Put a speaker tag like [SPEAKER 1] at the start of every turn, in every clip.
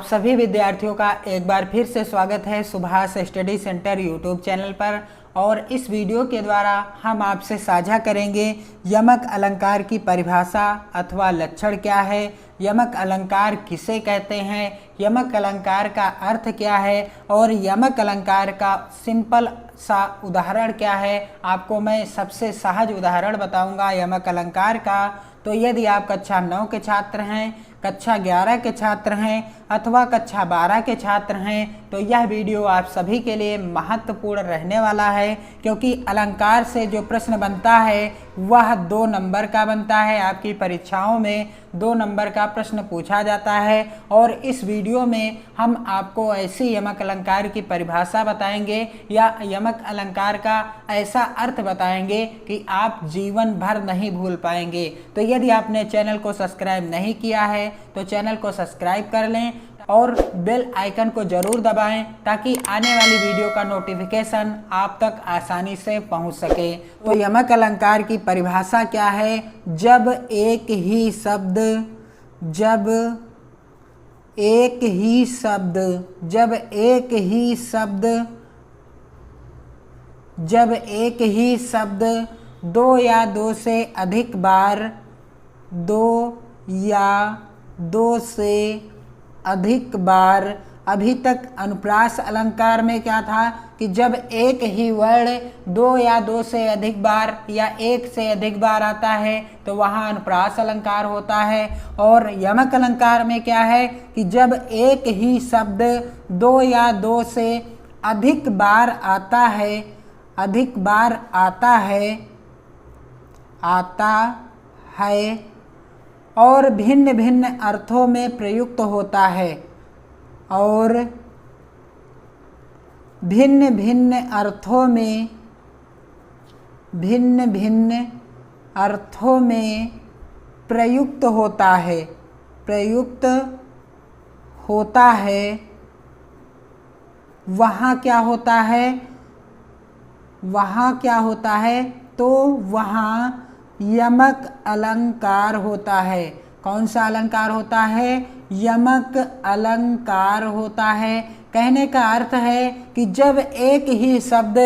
[SPEAKER 1] सभी विद्यार्थियों का एक बार फिर से स्वागत है Subhash study centre YouTube channel पर। और इस वीडियो के द्वारा हम आपसे साझा करेंगे यमक अलंकार की परिभाषा अथवा लक्षण क्या है, यमक अलंकार किसे कहते हैं, यमक अलंकार का अर्थ क्या है और यमक अलंकार का सिंपल सा उदाहरण क्या है। आपको मैं सबसे सहज उदाहरण बताऊंगा यमक अलंकार का। तो यदि आप कक्षा 9 के छात्र हैं, कक्षा 11 के छात्र हैं अथवा कक्षा 12 के छात्र हैं तो यह वीडियो आप सभी के लिए महत्वपूर्ण रहने वाला है, क्योंकि अलंकार से जो प्रश्न बनता है वह 2 नंबर का बनता है। आपकी परीक्षाओं में 2 नंबर का प्रश्न पूछा जाता है और इस वीडियो में हम आपको ऐसी यमक अलंकार की परिभाषा बताएंगे या यमक अलंकार का ऐसा अर्थ बताएंगे कि आप जीवन भर नहीं भूल पाएंगे। तो यदि आपने चैनल को सब्सक्राइब नहीं किया है तो चैनल को सब्सक्राइब कर लें और बेल आइकन को जरूर दबाएं ताकि आने वाली वीडियो का नोटिफिकेशन आप तक आसानी से पहुंच सके। तो यमक अलंकार की परिभाषा क्या है? जब एक ही शब्द दो या दो से अधिक बार अभी तक अनुप्रास अलंकार में क्या था कि जब एक ही वर्ण 2 या 2 से अधिक बार या 1 से अधिक बार आता है तो वहाँ अनुप्रास अलंकार होता है। और यमक अलंकार में क्या है कि जब एक ही शब्द 2 या 2 से अधिक बार आता है और भिन्न भिन्न अर्थों में प्रयुक्त होता है प्रयुक्त होता है वहाँ क्या होता है तो वहाँ यमक अलंकार होता है। कौन सा अलंकार होता है? यमक अलंकार होता है। कहने का अर्थ है कि जब एक ही शब्द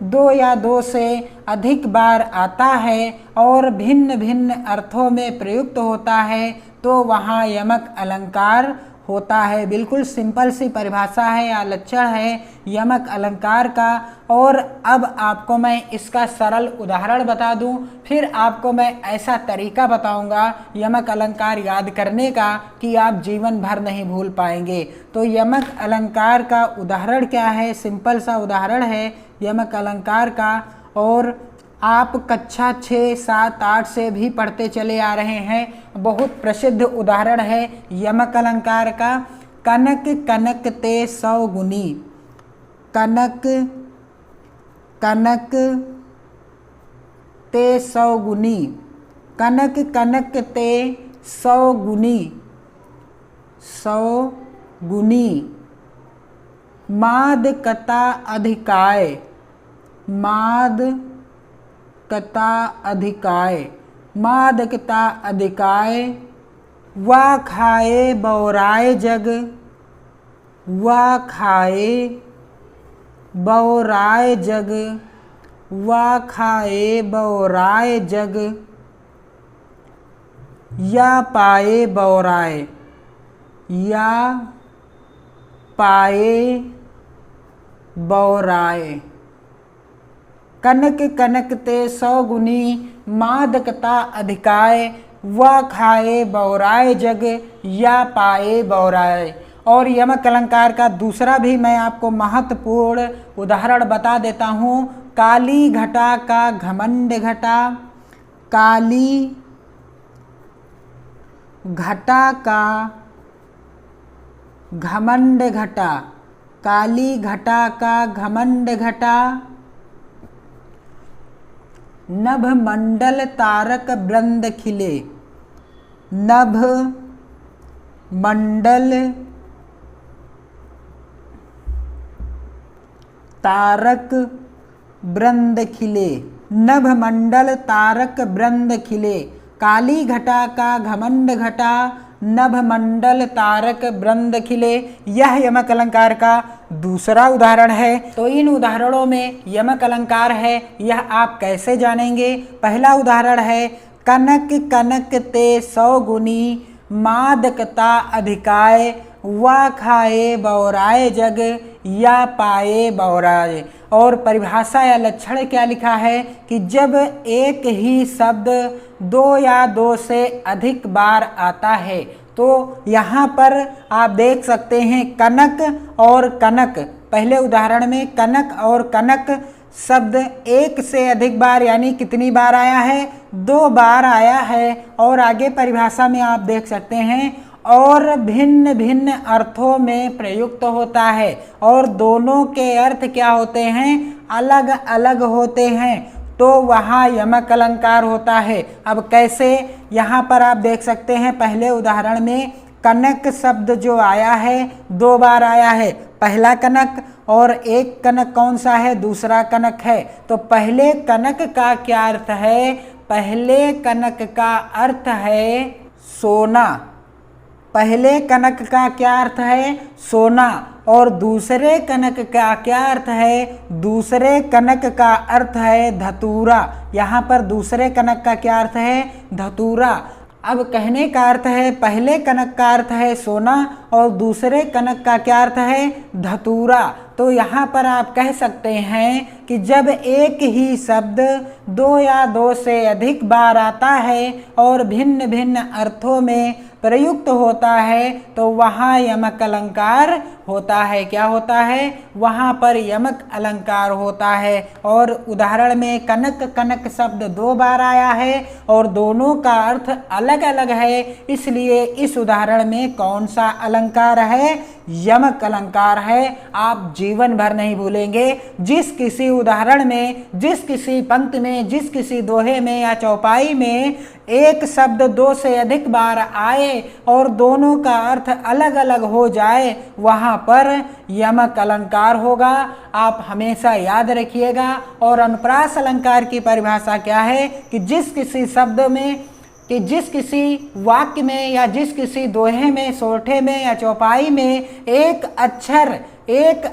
[SPEAKER 1] 2 या 2 से अधिक बार आता है और भिन्न भिन्न अर्थों में प्रयुक्त होता है तो वहाँ यमक अलंकार होता है। बिल्कुल सिंपल सी परिभाषा है या लक्षण है यमक अलंकार का। और अब आपको मैं इसका सरल उदाहरण बता दूं, फिर आपको मैं ऐसा तरीका बताऊंगा यमक अलंकार याद करने का कि आप जीवन भर नहीं भूल पाएंगे। तो यमक अलंकार का उदाहरण क्या है? सिंपल सा उदाहरण है यमक अलंकार का और आप कक्षा 6, 7, 8 से भी पढ़ते चले आ रहे हैं। बहुत प्रसिद्ध उदाहरण है यमक अलंकार का। कनक कनकते 100 गुनी। कनक ते 100 गुनी। कनक कनकते 100 गुनी। 100 गुनी। माद कता अधिकाय। मादकता अधिकाय। वा खाए बौराए जग। या पाए बौराए। कनक कनकते 100 गुनी। मादकता अधिकाय। व खाए बौराए जग। या पाए बौराए। और यमक अलंकार का दूसरा भी मैं आपको महत्वपूर्ण उदाहरण बता देता हूँ। काली घटा का घमंड घटा। काली घटा का घमंड घटा। काली घटा का घमंड घटा। नभ मंडल तारक वृंद खिले। नभ मंडल तारक वृंद खिले। नभ मंडल तारक वृंद खिले। काली घटा का घमंड घटा नभमंडल तारक वृंद खिले, यह यमक अलंकार का दूसरा उदाहरण है। तो इन उदाहरणों में यमक अलंकार है, यह आप कैसे जानेंगे। पहला उदाहरण है, कनक कनक ते 100 गुनी, मादकता अधिकाय, वा खाए बौराए जग, या पाए बौराए। और परिभाषा या लक्षण क्या लिखा है कि जब एक ही शब्द 2 या 2 से अधिक बार आता है, तो यहाँ पर आप देख सकते हैं कनक और कनक। पहले उदाहरण में कनक और कनक शब्द 1 से अधिक बार यानी कितनी बार आया है, 2 बार आया है। और आगे परिभाषा में आप देख सकते हैं और भिन्न भिन्न अर्थों में प्रयुक्त होता है, और दोनों के अर्थ क्या होते हैं, अलग अलग होते हैं, तो वहाँ यमक अलंकार होता है। अब कैसे, यहाँ पर आप देख सकते हैं पहले उदाहरण में कनक शब्द जो आया है 2 बार आया है। पहला कनक और एक कनक कौन सा है, दूसरा कनक है। तो पहले कनक का क्या अर्थ है, पहले कनक का अर्थ है सोना। पहले कनक का क्या अर्थ है, सोना। और दूसरे कनक का क्या अर्थ है, दूसरे कनक का अर्थ है धतूरा। यहाँ पर दूसरे कनक का क्या अर्थ है, धतूरा। अब कहने का अर्थ है पहले कनक का अर्थ है सोना और दूसरे कनक का क्या अर्थ है, धतूरा। तो यहाँ पर आप कह सकते हैं कि जब एक ही शब्द 2 या 2 से अधिक बार आता है और भिन्न भिन्न अर्थों में प्रयुक्त होता है, तो वहाँ यमक अलंकार होता है। क्या होता है, वहाँ पर यमक अलंकार होता है। और उदाहरण में कनक कनक शब्द 2 बार आया है और दोनों का अर्थ अलग अलग है, इसलिए इस उदाहरण में कौन सा अलंकार है, यमक अलंकार है। आप जीवन भर नहीं भूलेंगे। जिस किसी उदाहरण में, जिस किसी पंक्ति में, जिस किसी दोहे में या चौपाई में एक शब्द 2 से अधिक बार आए और दोनों का अर्थ अलग अलग हो जाए, वहाँ पर यमक अलंकार होगा। आप हमेशा याद रखिएगा। और अनुप्रास अलंकार की परिभाषा क्या है कि जिस किसी शब्द में, कि जिस किसी वाक्य में या जिस किसी दोहे में, सोठे में या चौपाई में एक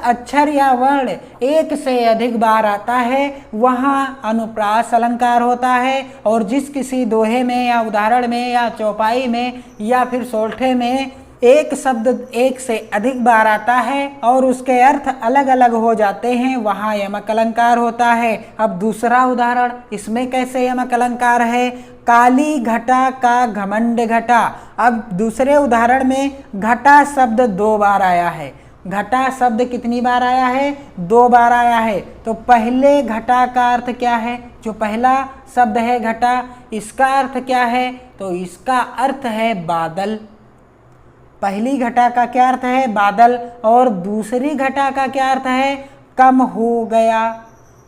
[SPEAKER 1] अक्षर या वर्ण 1 से अधिक बार आता है, वहाँ अनुप्रास अलंकार होता है। और जिस किसी दोहे में या उदाहरण में या चौपाई में या फिर सोठे में एक शब्द 1 से अधिक बार आता है और उसके अर्थ अलग अलग हो जाते हैं, वहाँ यमक अलंकार होता है। अब दूसरा उदाहरण, इसमें कैसे यमक अलंकार है, काली घटा का घमंड घटा। अब दूसरे उदाहरण में घटा शब्द 2 बार आया है। घटा शब्द कितनी बार आया है, 2 बार आया है। तो पहले घटा का अर्थ क्या है, जो पहला शब्द है घटा, इसका अर्थ क्या है, तो इसका अर्थ है बादल। पहली घटा का क्या अर्थ है, बादल। और दूसरी घटा का क्या अर्थ है, कम हो गया।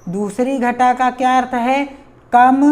[SPEAKER 1] दूसरी घटा का क्या अर्थ है, कम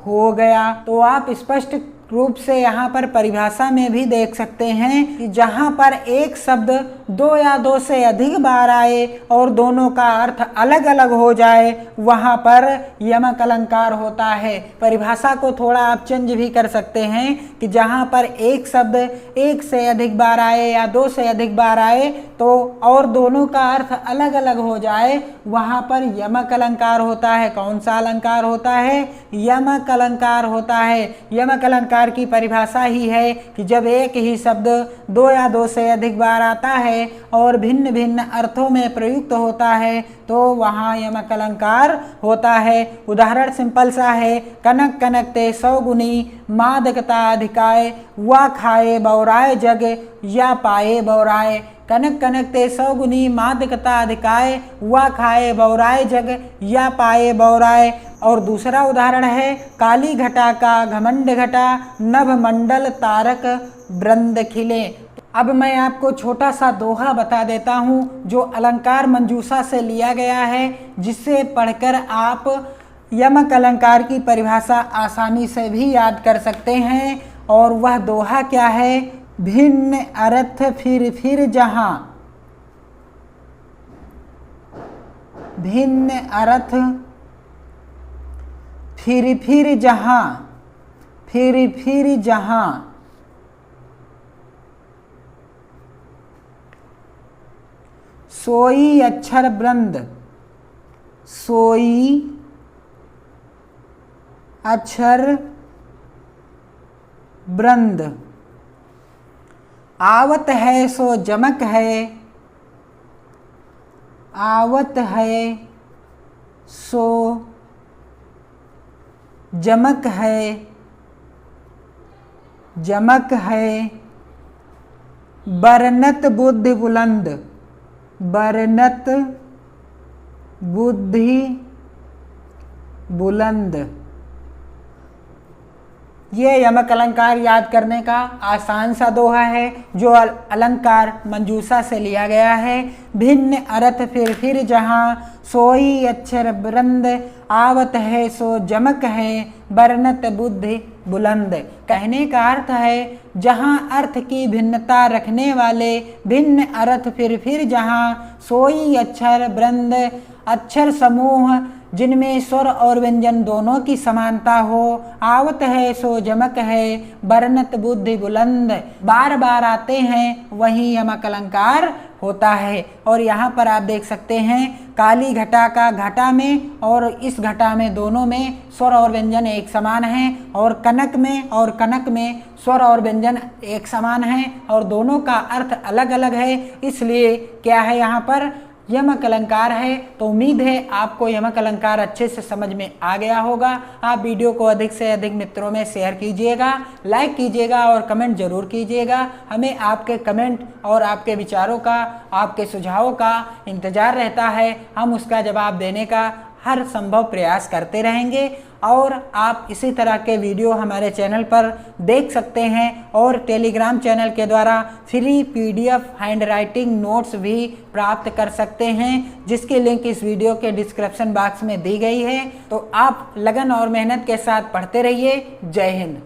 [SPEAKER 1] हो गया। तो आप स्पष्ट रूप से यहाँ पर परिभाषा में भी देख सकते हैं कि जहाँ पर एक शब्द 2 या 2 से अधिक बार आए और दोनों का अर्थ अलग अलग हो जाए, वहाँ पर यमक अलंकार होता है। परिभाषा को थोड़ा आप चेंज भी कर सकते हैं कि जहाँ पर एक शब्द 1 से अधिक बार आए या 2 से अधिक बार आए तो और दोनों का अर्थ अलग अलग हो जाए, वहाँ पर यमक अलंकार होता है। कौन सा अलंकार होता है, यमक अलंकार होता है। यमक अलंकार की परिभाषा ही है कि जब एक ही शब्द 2 या 2 से अधिक बार आता है और भिन्न भिन्न अर्थों में प्रयुक्त होता है, तो वहाँ यमक अलंकार होता है। उदाहरण सिंपल सा है, कनक कनक ते 100 गुनी, मादकता अधिकाय, वा खाए बौराए जग, या पाए बौराए। कनक कनक ते 100 गुनी, मादकता अधिकाय, वा खाए बौराए जग, या पाए बौराए। और दूसरा उदाहरण है, काली घटा का घमंड घटा, नभ मंडल तारक वृंद खिले। अब मैं आपको छोटा सा दोहा बता देता हूँ जो अलंकार मंजूषा से लिया गया है, जिससे पढ़कर आप यमक अलंकार की परिभाषा आसानी से भी याद कर सकते हैं। और वह दोहा क्या है, भिन्न अर्थ फिर जहाँ, भिन्न अर्थ फिर जहाँ, फिर जहाँ, सोई अक्षर वृंद, सोई अक्षर वृंद। आवत है सो जमक है, आवत है सो जमक है, जमक है। बरनत बुद्धि बुलंद, बरनत बुद्धि बुलंद। ये यमक अलंकार याद करने का आसान सा दोहा है जो अलंकार मंजूषा से लिया गया है। भिन्न अर्थ फिर जहाँ, सोई अक्षर वृंद, आवत है सो जमक है, बरनत बुद्धि बुलंद। कहने का अर्थ है जहाँ अर्थ की भिन्नता रखने वाले भिन्न अर्थ फिर जहाँ, सोई अक्षर वृंद, अक्षर समूह जिनमें स्वर और व्यंजन दोनों की समानता हो। आवत है सो जमक है, बरनत बुद्धि बुलंद। बार बार आते हैं वही यमक अलंकार होता है। और यहाँ पर आप देख सकते हैं काली घटा का घटा में और इस घटा में दोनों में स्वर और व्यंजन एक समान हैं, और कनक में स्वर और व्यंजन एक समान हैं, और दोनों का अर्थ अलग अलग है। इसलिए क्या है, यहाँ पर यमक अलंकार है। तो उम्मीद है आपको यमक अलंकार अच्छे से समझ में आ गया होगा। आप वीडियो को अधिक से अधिक मित्रों में शेयर कीजिएगा, लाइक कीजिएगा और कमेंट जरूर कीजिएगा। हमें आपके कमेंट और आपके विचारों का, आपके सुझावों का इंतज़ार रहता है। हम उसका जवाब देने का हर संभव प्रयास करते रहेंगे। और आप इसी तरह के वीडियो हमारे चैनल पर देख सकते हैं, और टेलीग्राम चैनल के द्वारा free PDF hand writing notes भी प्राप्त कर सकते हैं, जिसकी लिंक इस वीडियो के डिस्क्रिप्शन बॉक्स में दी गई है। तो आप लगन और मेहनत के साथ पढ़ते रहिए। जय हिंद।